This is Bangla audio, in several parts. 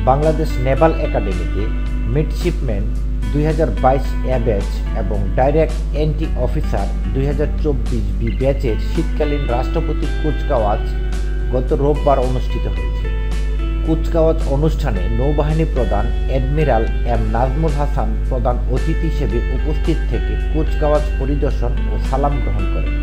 বাংলাদেশ নেভাল একাডেমিতে মিডশিপম্যান 2022 এ ব্যাচ এবং ডাইরেক্ট এন্ট্রি অফিসার 2024 বি ব্যাচের শীতকালীন রাষ্ট্রপতি কুচকাওয়াজ গত রোববার অনুষ্ঠিত হয়েছে। কুচকাওয়াজ অনুষ্ঠানে নৌবাহিনী প্রধান অ্যাডমিরাল এম নাজমুল হাসান প্রধান অতিথি হিসেবে উপস্থিত থেকে কুচকাওয়াজ পরিদর্শন ও সালাম গ্রহণ করেন।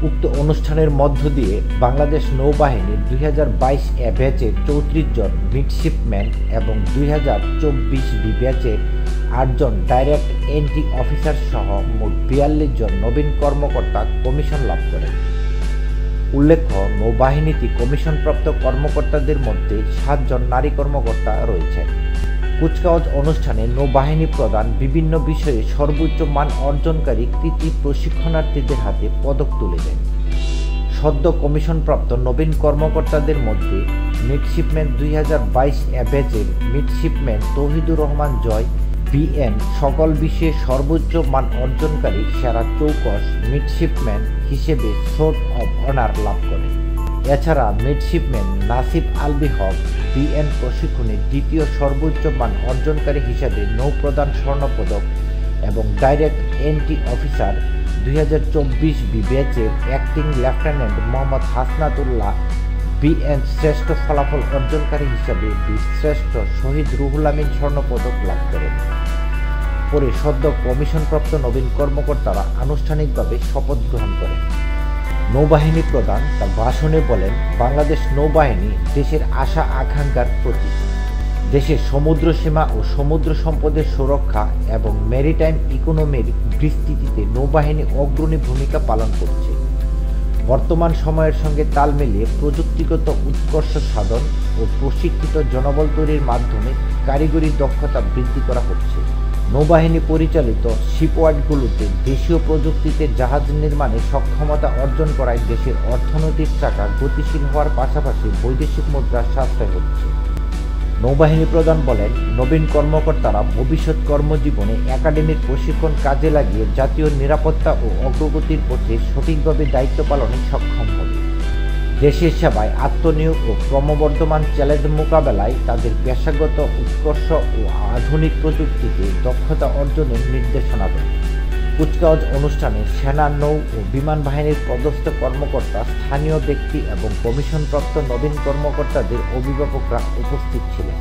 উক্ত অনুষ্ঠানের মধ্য দিয়ে বাংলাদেশ নৌবাহিনীর 2022 এ ব্যাচের 34 জন মিডশিপম্যান এবং 2024 বি ব্যাচের 8 জন ডাইরেক্ট এন্ট্রি অফিসার সহ মোট 42 জন নবীন কর্মকর্তা কমিশন লাভ করেন। উল্লেখ্য, নৌবাহিনীতে কমিশনপ্রাপ্ত কর্মকর্তাদের মধ্যে 7 জন নারী কর্মকর্তা রয়েছেন। কুচকাওয়াজ অনুষ্ঠানে নৌবাহিনী প্রধান বিভিন্ন বিষয়ে সর্বোচ্চ মান অর্জনকারী কৃতি প্রশিক্ষণার্থীদের হাতে পদক তুলে দেন। সদ্য কমিশনপ্রাপ্ত নবীন কর্মকর্তাদের মধ্যে মিডশিপম্যান 2022 এ ব্যাচের মিডশিপম্যান তৌহিদুর রহমান জয় বিএন সকল বিষয়ে সর্বোচ্চ মান অর্জনকারী সেরা চৌকস মিডশিপম্যান হিসেবে সোর্ট অব অনার লাভ করেন। এছাড়া মিডশিপম্যান নাসিব আলবি হক বিএন প্রশিক্ষণে দ্বিতীয় সর্বোচ্চ মান অর্জনকারী হিসেবে নৌপ্রধান স্বর্ণপদক এবং ডাইরেক্ট এন্ট্রি অফিসার 2024 বি ব্যাচের acting lieutenant Mohammad Hasnatullah BN শ্রেষ্ঠ ফলাফল অর্জনকারী হিসেবে বীরশ্রেষ্ঠ শহীদ রুহুল আমিন স্বর্ণপদক লাভ করেন। পরে সদ্য কমিশনপ্রাপ্ত নবীন কর্মকর্তারা আনুষ্ঠানিকভাবে শপথ গ্রহণ করেন। নৌবাহিনী প্রধান তার ভাষণে বলেন, বাংলাদেশ নৌবাহিনী দেশের আশা আকাঙ্ক্ষার প্রতীক। দেশের সমুদ্র সীমা ও সমুদ্র সম্পদের সুরক্ষা এবং ম্যারিটাইম ইকোনমির বিস্তৃতিতে নৌবাহিনী অগ্রণী ভূমিকা পালন করছে। বর্তমান সময়ের সঙ্গে তাল মিলিয়ে প্রযুক্তিগত উৎকর্ষ সাধন ও প্রশিক্ষিত জনবল তৈরির মাধ্যমে কারিগরি দক্ষতা বৃদ্ধি করা হচ্ছে। নৌবাহিনী পরিচালিত শিপওয়ার্ডগুলোতে দেশীয় প্রযুক্তিতে জাহাজ নির্মাণে সক্ষমতা অর্জন করায় দেশের অর্থনৈতিক চাকা গতিশীল হওয়ার পাশাপাশি বৈদেশিক মুদ্রার সাশ্রয় হচ্ছে। নৌবাহিনী প্রধান বলেন, নবীন কর্মকর্তারা ভবিষ্যৎ কর্মজীবনে একাডেমির প্রশিক্ষণ কাজে লাগিয়ে জাতীয় নিরাপত্তা ও অগ্রগতির পথে সঠিকভাবে দায়িত্ব পালনে সক্ষম হবে। দেশের সেবায় আত্মনিয়োগ ও ক্রমবর্ধমান চ্যালেঞ্জ মোকাবেলায় তাদের পেশাগত উৎকর্ষ ও আধুনিক প্রযুক্তিতে দক্ষতা অর্জনের নির্দেশনা দেন। কুচকাওয়াজ অনুষ্ঠানে সেনা, নৌ ও বিমান বাহিনীর পদস্থ কর্মকর্তা, স্থানীয় ব্যক্তি এবং কমিশনপ্রাপ্ত নবীন কর্মকর্তাদের অভিভাবকরা উপস্থিত ছিলেন।